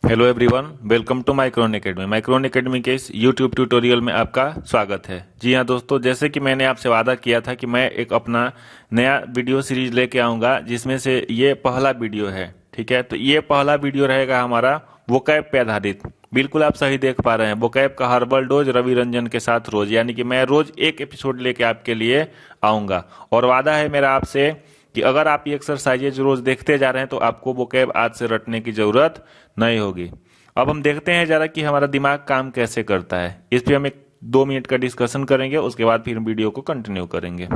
Hello everyone, welcome to micron academy. Micron academy के इस YouTube tutorial में आपका स्वागत है। जी हाँ दोस्तों, जैसे कि मैंने आपसे वादा किया था कि मैं एक अपना नया वीडियो सीरीज लेके आऊँगा, जिसमें से ये पहला वीडियो है। ठीक है, तो ये पहला वीडियो रहेगा हमारा वोकैब पे आधारित। बिल्कुल आप सही देख पा रहे हैं, वोकैब का हर्बल डोज रवि रंजन के साथ रोज, यानी कि मैं रोज एक एपिसोड लेके आपके लिए आऊँगा। और वादा है मेरा आपसे कि अगर आप ये एक्सरसाइजेज रोज देखते जा रहे हैं तो आपको वोकैब आज से रटने की जरूरत नहीं होगी। अब हम देखते हैं जरा कि हमारा दिमाग काम कैसे करता है। इस पे हम एक 2 मिनट का डिस्कशन करेंगे, उसके बाद फिर वीडियो को कंटिन्यू करेंगे।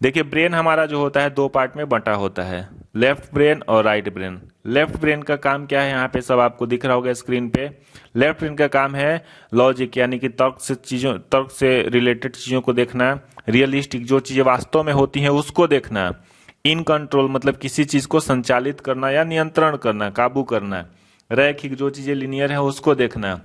देखिए, ब्रेन हमारा जो होता है 2 पार्ट में बंटा होता है, लेफ्ट ब्रेन और राइट ब्रेन। लेफ्ट ब्रेन का काम क्या है, यहाँ पे सब आपको दिख रहा होगा स्क्रीन पे। लेफ्ट ब्रेन का काम है लॉजिक, यानी कि तर्क से रिलेटेड चीजों को देखना, रियलिस्टिक जो चीजें वास्तव में होती हैं उसको देखना, इन कंट्रोल मतलब किसी चीज को संचालित करना या नियंत्रण करना, काबू करना, रैखिक जो चीजें लिनियर है उसको देखना,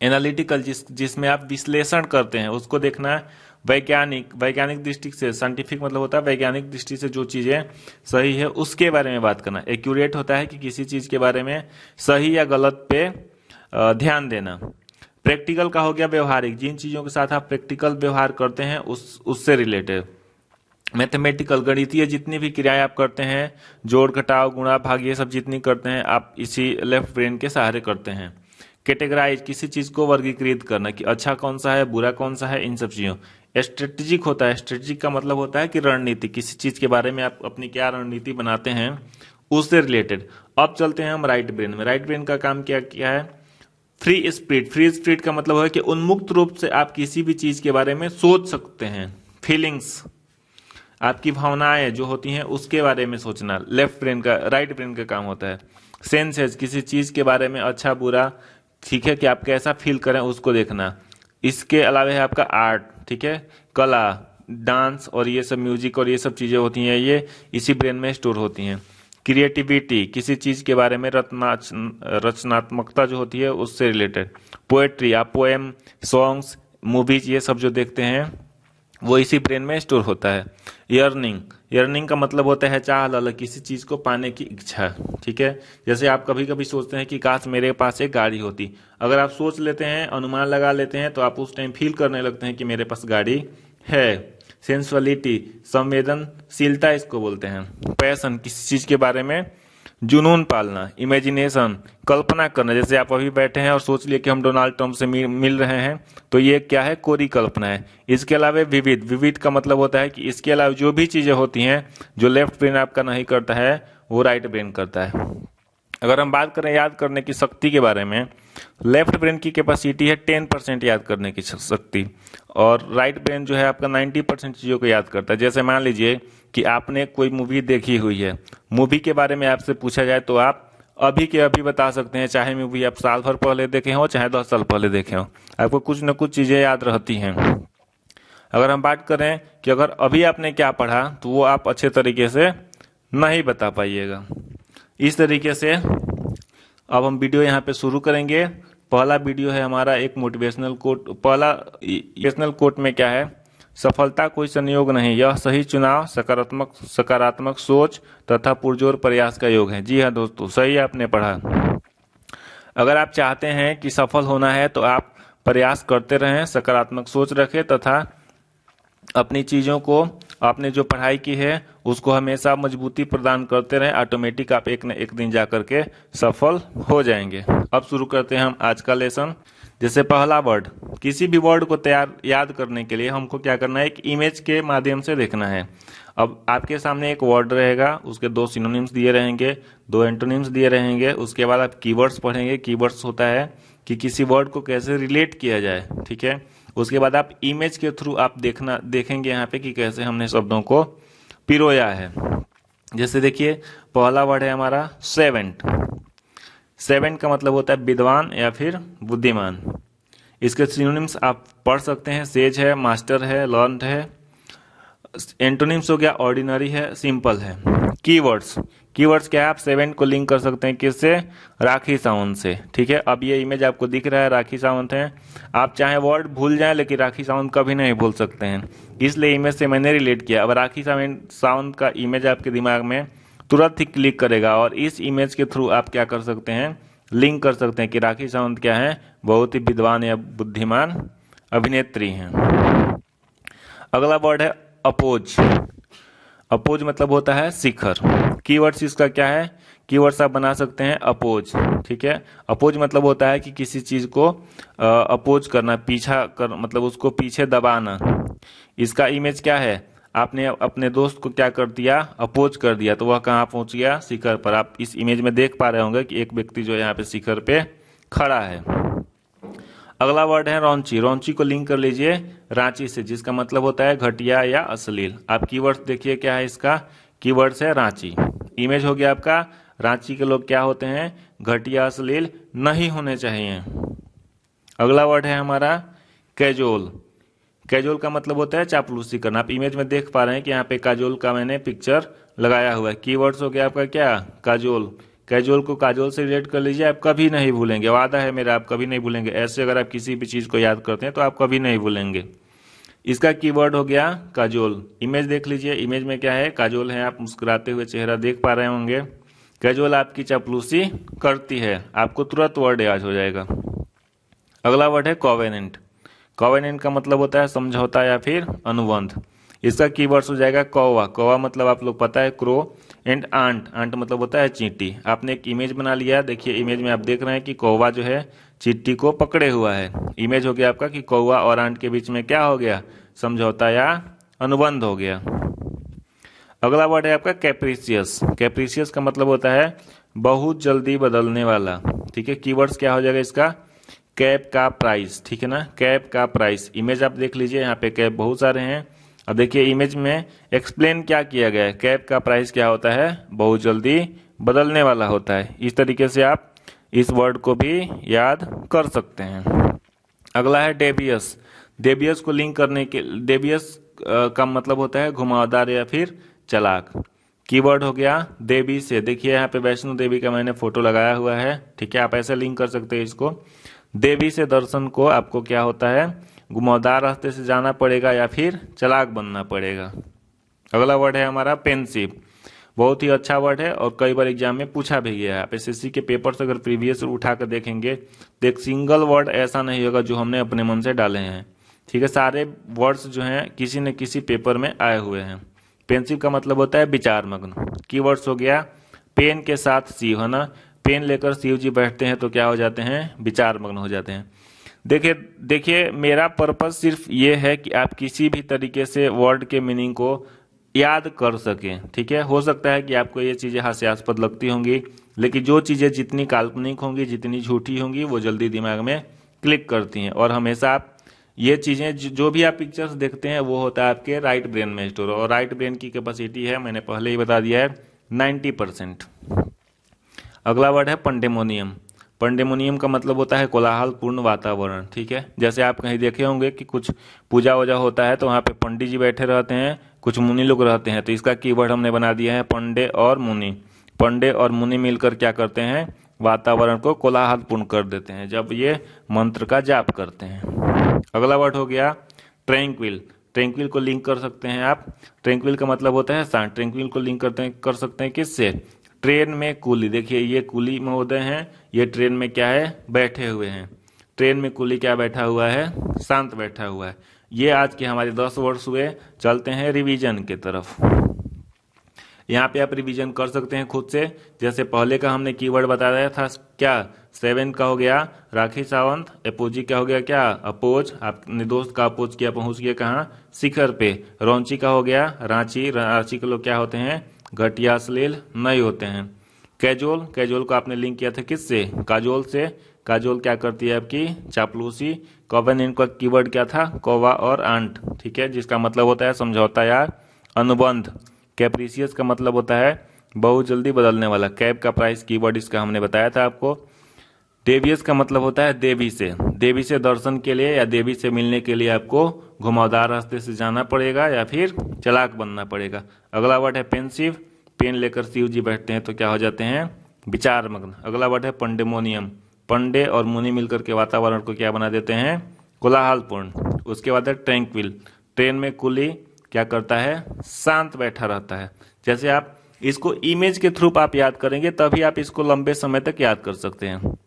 एनालिटिकल जिसमें आप विश्लेषण करते हैं उसको देखना, वैज्ञानिक दृष्टि से, साइंटिफिक मतलब होता है वैज्ञानिक दृष्टि से जो चीजें सही है उसके बारे में बात करना। एक्यूरेट होता है कि किसी चीज के बारे में सही या गलत पे ध्यान देना। प्रैक्टिकल का हो गया व्यवहारिक, जिन चीजों के साथ आप प्रैक्टिकल व्यवहार करते हैं उससे रिलेटेड। मैथमेटिकल गणितीय जितनी भी क्रियाएं आप करते हैं, जोड़ घटाव गुणा भाग, ये सब जितनी करते हैं आप इसी लेफ्ट ब्रेन के सहारे करते हैं। कैटेगराइज, किसी चीज को वर्गीकृत करना कि अच्छा कौन सा है, बुरा कौन सा है, इन सब चीजों। स्ट्रेटेजिक होता है, स्ट्रेटेजिक का मतलब होता है कि रणनीति, किसी चीज के बारे में आप अपनी क्या रणनीति बनाते हैं उससे रिलेटेड। अब चलते हैं हम राइट ब्रेन में। राइट ब्रेन का काम क्या क्या है, फ्री स्पिरिट। फ्री स्पिरिट का मतलब है कि उन्मुक्त रूप से आप किसी भी चीज के बारे में सोच सकते हैं। फीलिंग्स, आपकी भावनाएं जो होती हैं उसके बारे में सोचना लेफ्ट ब्रेन का, राइट ब्रेन का काम होता है। सेंसेस, किसी चीज के बारे में अच्छा बुरा, ठीक है, कि आप कैसा फील करें उसको देखना। इसके अलावा है आपका आर्ट, ठीक है, कला, डांस और ये सब म्यूजिक और ये सब चीजें होती हैं, ये इसी ब्रेन में स्टोर होती हैं। क्रिएटिविटी, किसी चीज के बारे में रचनात्मकता जो होती है उससे रिलेटेड। पोएट्री, आप पोएम, सॉन्ग्स, मूवीज ये सब जो देखते हैं वो इसी ब्रेन में स्टोर होता है। यर्निंग का मतलब होता है चाह लालच, किसी चीज को पाने की इच्छा। ठीक है, जैसे आप कभी कभी सोचते हैं कि काश मेरे पास एक गाड़ी होती। अगर आप सोच लेते हैं, अनुमान लगा लेते हैं, तो आप उस टाइम फील करने लगते हैं कि मेरे पास गाड़ी है। सेंसुअलिटी, संवेदनशीलता इसको बोलते हैं। पैशन, किसी चीज के बारे में जुनून पालना। इमेजिनेशन, कल्पना करना, जैसे आप अभी बैठे हैं और सोच लिए कि हम डोनाल्ड ट्रंप से मिल रहे हैं, तो ये क्या है, कोरी कल्पना है। इसके अलावा विविध का मतलब होता है कि इसके अलावा जो भी चीजें होती हैं जो लेफ्ट ब्रेन आपका नहीं करता है वो राइट ब्रेन करता है। अगर हम बात करें याद करने की शक्ति के बारे में, लेफ्ट ब्रेन की कैपेसिटी है 10% याद करने की शक्ति, और राइट ब्रेन जो है आपका 90% चीजों को याद करता है। जैसे मान लीजिए कि आपने कोई मूवी देखी हुई है, मूवी के बारे में आपसे पूछा जाए तो आप अभी के अभी बता सकते हैं, चाहे मूवी आप साल भर पहले देखे हो चाहे 10 साल पहले देखे हो, आपको कुछ न कुछ चीजें याद रहती हैं। अगर हम बात करें कि अगर अभी आपने क्या पढ़ा तो वो आप अच्छे तरीके से नहीं बता पाइएगा। इस तरीके से अब हम वीडियो यहाँ पे शुरू करेंगे। पहला वीडियो है हमारा एक मोटिवेशनल कोट। पहला मोटिवेशनल कोट में क्या है, सफलता कोई संयोग नहीं, यह सही चुनाव, सकारात्मक सोच तथा पुरजोर प्रयास का योग है। जी हाँ दोस्तों, सही आपने पढ़ा। अगर आप चाहते हैं कि सफल होना है तो आप प्रयास करते रहें, सकारात्मक सोच रखें तथा अपनी चीजों को, आपने जो पढ़ाई की है उसको हमेशा मजबूती प्रदान करते रहें। ऑटोमेटिक आप एक न एक दिन जाकर के सफल हो जाएंगे। अब शुरू करते हैं हम आज का लेसन। जैसे पहला वर्ड, किसी भी वर्ड को याद करने के लिए हमको क्या करना है, एक इमेज के माध्यम से देखना है। अब आपके सामने एक वर्ड रहेगा, उसके 2 सिनोनिम्स दिए रहेंगे, 2 एंटोनिम्स दिए रहेंगे। उसके बाद आप कीवर्ड्स पढ़ेंगे। कीवर्ड्स होता है कि किसी वर्ड को कैसे रिलेट किया जाए, ठीक है। उसके बाद आप इमेज के थ्रू आप देखेंगे यहाँ पे कि कैसे हमने शब्दों को पिरोया है। जैसे देखिए, पहला वर्ड है हमारा सेवेंट। सेवेंट का मतलब होता है विद्वान या फिर बुद्धिमान। इसके सिनोनिम्स आप पढ़ सकते हैं, सेज है, मास्टर है, लर्न्ड है। एंटोनिम्स हो गया ऑर्डिनरी है, सिंपल है। कीवर्ड्स क्या है, आप सेवेंट को लिंक कर सकते हैं किससे, राखी सावंत से। ठीक है, अब ये इमेज आपको दिख रहा है, राखी सावंत है। आप चाहे वर्ड भूल जाएं लेकिन राखी सावंत कभी नहीं भूल सकते हैं, इसलिए इमेज से मैंने रिलेट किया। अब राखी सावंत का इमेज आपके दिमाग में तुरंत ही क्लिक करेगा और इस इमेज के थ्रू आप क्या कर सकते हैं, लिंक कर सकते हैं कि राखी सावंत क्या है, बहुत ही विद्वान या बुद्धिमान अभिनेत्री हैं। अगला वर्ड है अपोज। अपोज मतलब होता है शिखर। कीवर्ड्स इसका क्या है, कीवर्ड्स आप बना सकते हैं अपोज। ठीक है, अपोज मतलब होता है कि किसी चीज को अपोज करना, पीछा कर, मतलब उसको पीछे दबाना। इसका इमेज क्या है, आपने अपने दोस्त को क्या कर दिया, अपोज कर दिया, तो वह कहाँ पहुंच गया, शिखर पर। आप इस इमेज में देख पा रहे होंगे कि एक व्यक्ति जो यहाँ पे शिखर पे खड़ा है। अगला वर्ड है रौंची। रौंची को लिंक कर लीजिए रांची से, जिसका मतलब होता है घटिया या अश्लील। आप कीवर्ड्स देखिए क्या है इसका, कीवर्ड्स है रांची। इमेज हो गया आपका, रांची के लोग क्या होते हैं, घटिया अश्लील नहीं होने चाहिए। अगला वर्ड है हमारा कैजुअल। कैजुअल का मतलब होता है चापलूसी करना। आप इमेज में देख पा रहे हैं कि यहाँ पे काजोल का मैंने पिक्चर लगाया हुआ है। कीवर्ड्स हो गया आपका क्या, काजोल। कैजुअल को काजोल से रिलेट कर लीजिए, आप कभी नहीं भूलेंगे, वादा है मेरा, आप कभी नहीं भूलेंगे। ऐसे अगर आप किसी भी चीज को याद करते हैं तो आप कभी नहीं भूलेंगे। इसका कीवर्ड हो गया काजोल। इमेज देख लीजिए, इमेज में क्या है, काजोल है, आप मुस्कुराते हुए चेहरा देख पा रहे होंगे। कैजुअल आपकी चापलूसी करती है, आपको तुरंत वर्ड याद हो जाएगा। अगला वर्ड है कॉवेनेंट। कॉवेनेंट का मतलब होता है समझौता या फिर अनुबंध। इसका कीवर्ड्स हो जाएगा कौवा। कौवा मतलब आप लोग पता है क्रो, एंड आंट। आंट मतलब होता है चींटी। आपने एक इमेज बना लिया, देखिए इमेज में आप देख रहे हैं कि कौवा जो है चींटी को पकड़े हुआ है। इमेज हो गया आपका कि कौवा और आंट के बीच में क्या हो गया, समझौता या अनुबंध हो गया। अगला वर्ड है आपका कैप्रिसियस। कैप्रिसियस का मतलब होता है बहुत जल्दी बदलने वाला। ठीक है, कीवर्ड्स क्या हो जाएगा इसका, कैप का प्राइस। ठीक है ना, कैप का प्राइस। इमेज आप देख लीजिए, यहाँ पे कैप बहुत सारे हैं। अब देखिए इमेज में एक्सप्लेन क्या किया गया है, कैप का प्राइस क्या होता है, बहुत जल्दी बदलने वाला होता है। इस तरीके से आप इस वर्ड को भी याद कर सकते हैं। अगला है डेवियस। डेवियस को लिंक करने के, डेवियस का मतलब होता है घुमावदार या फिर चालाक। कीवर्ड हो गया देवी से। देखिए यहाँ पे वैष्णो देवी का मैंने फोटो लगाया हुआ है। ठीक है, आप ऐसे लिंक कर सकते हैं इसको। देवी से दर्शन को आपको क्या होता है, घुमावदार रास्ते से जाना पड़ेगा या फिर चालाक बनना पड़ेगा। अगला वर्ड है हमारा पेंसिव। बहुत ही अच्छा वर्ड है और कई बार एग्जाम में पूछा भी गया है। आप एसएससी के पेपर से अगर प्रीवियस उठाकर देखेंगे तो एक सिंगल वर्ड ऐसा नहीं होगा जो हमने अपने मन से डाले हैं। ठीक है, सारे वर्ड्स जो हैं किसी न किसी पेपर में आए हुए हैं। पेंसिव का मतलब होता है विचार मग्न। कीवर्ड्स हो गया पेन के साथ शिव, है ना, पेन लेकर शिव जी बैठते हैं तो क्या हो जाते हैं, विचार मग्न हो जाते हैं। देखिए देखिए मेरा पर्पस सिर्फ ये है कि आप किसी भी तरीके से वर्ड के मीनिंग को याद कर सकें। ठीक है, हो सकता है कि आपको ये चीजें हास्यास्पद लगती होंगी, लेकिन जो चीजें जितनी काल्पनिक होंगी, जितनी झूठी होंगी, वो जल्दी दिमाग में क्लिक करती हैं। और हमेशा आप ये चीजें जो भी आप पिक्चर्स देखते हैं वो होता है आपके राइट ब्रेन में स्टोर। और राइट ब्रेन की कैपेसिटी है, मैंने पहले ही बता दिया है, 90%। अगला वर्ड है पंडेमोनियम। पंडेमोनियम का मतलब होता है कोलाहलपूर्ण वातावरण। ठीक है, जैसे आप कहीं देखे होंगे कि कुछ पूजा वूजा होता है तो वहाँ पे पंडित जी बैठे रहते हैं, कुछ मुनि लोग रहते हैं, तो इसका कीवर्ड हमने बना दिया है पंडे और मुनि। पंडे और मुनि मिलकर क्या करते हैं, वातावरण को कोलाहलपूर्ण कर देते हैं जब ये मंत्र का जाप करते हैं। अगला वर्ड हो गया ट्रैंक्विल। ट्रैंक्विल को लिंक कर सकते हैं आप। ट्रैंक्विल का मतलब होता है शांत। ट्रैंक्विल को लिंक कर सकते हैं किससे, ट्रेन में कुली। देखिए ये कुली महोदय हैं, ये ट्रेन में क्या है, बैठे हुए हैं। ट्रेन में कुली क्या बैठा हुआ है, शांत बैठा हुआ है। ये आज के हमारे 10 वर्ष हुए। चलते हैं रिवीजन की तरफ। यहाँ पे आप रिवीजन कर सकते हैं खुद से। जैसे पहले का हमने कीवर्ड बताया था क्या, 7 का हो गया राखी सावंत। अपोजी का हो गया क्या, अपोज। आपने दोस्त का अपोज किया, पहुंच गया कहाँ, शिखर पे। रौंची का हो गया रांची। रांची के लोग क्या होते हैं, घटिया अश्लील नहीं होते हैं। कैजुअल, कैजुअल को आपने लिंक किया था किससे, काजोल से। काजोल क्या करती है आपकी, चापलूसी। कॉवेनेंट का कीवर्ड क्या था, कौवा और आंट। ठीक है, जिसका मतलब होता है समझौता या अनुबंध। कैप्रिसियस का मतलब होता है बहुत जल्दी बदलने वाला। कैप का प्राइस कीवर्ड इसका हमने बताया था आपको। डेवियस का मतलब होता है देवी से। देवी से दर्शन के लिए या देवी से मिलने के लिए आपको घुमावदार रास्ते से जाना पड़ेगा या फिर चालाक बनना पड़ेगा। अगला वर्ड है पेंसिव। पेन लेकर शिव जी बैठते हैं तो क्या हो जाते हैं, विचार मग्न। अगला वर्ड है पंडेमोनियम। पंडे और मुनि मिलकर के वातावरण को क्या बना देते हैं, कोलाहलपूर्ण। उसके बाद है ट्रैंक्विल। ट्रेन में कुली क्या करता है, शांत बैठा रहता है। जैसे आप इसको इमेज के थ्रू आप याद करेंगे तभी आप इसको लंबे समय तक याद कर सकते हैं।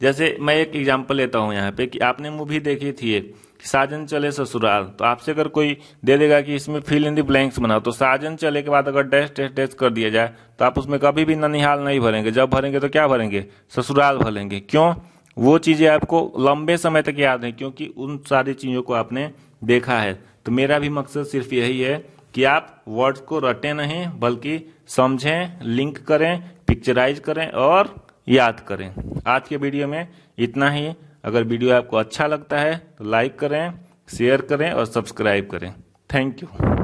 जैसे मैं एक एग्जांपल लेता हूँ यहाँ पे कि आपने मूवी देखी थी एक साजन चले ससुराल, तो आपसे अगर कोई दे देगा कि इसमें फिल इन द ब्लैंक्स बनाओ, तो साजन चले के बाद अगर डैश डैश डैश कर दिया जाए तो आप उसमें कभी भी ननिहाल नहीं भरेंगे। जब भरेंगे तो क्या भरेंगे? ससुराल भरेंगे। क्यों? वो चीजें आपको लंबे समय तक याद है क्योंकि उन सारी चीजों को आपने देखा है। तो मेरा भी मकसद सिर्फ यही है कि आप वर्ड्स को रटें नहीं बल्कि समझें, लिंक करें, पिक्चराइज करें और याद करें। आज के वीडियो में इतना ही। अगर वीडियो आपको अच्छा लगता है तो लाइक करें, शेयर करें और सब्सक्राइब करें। Thank you.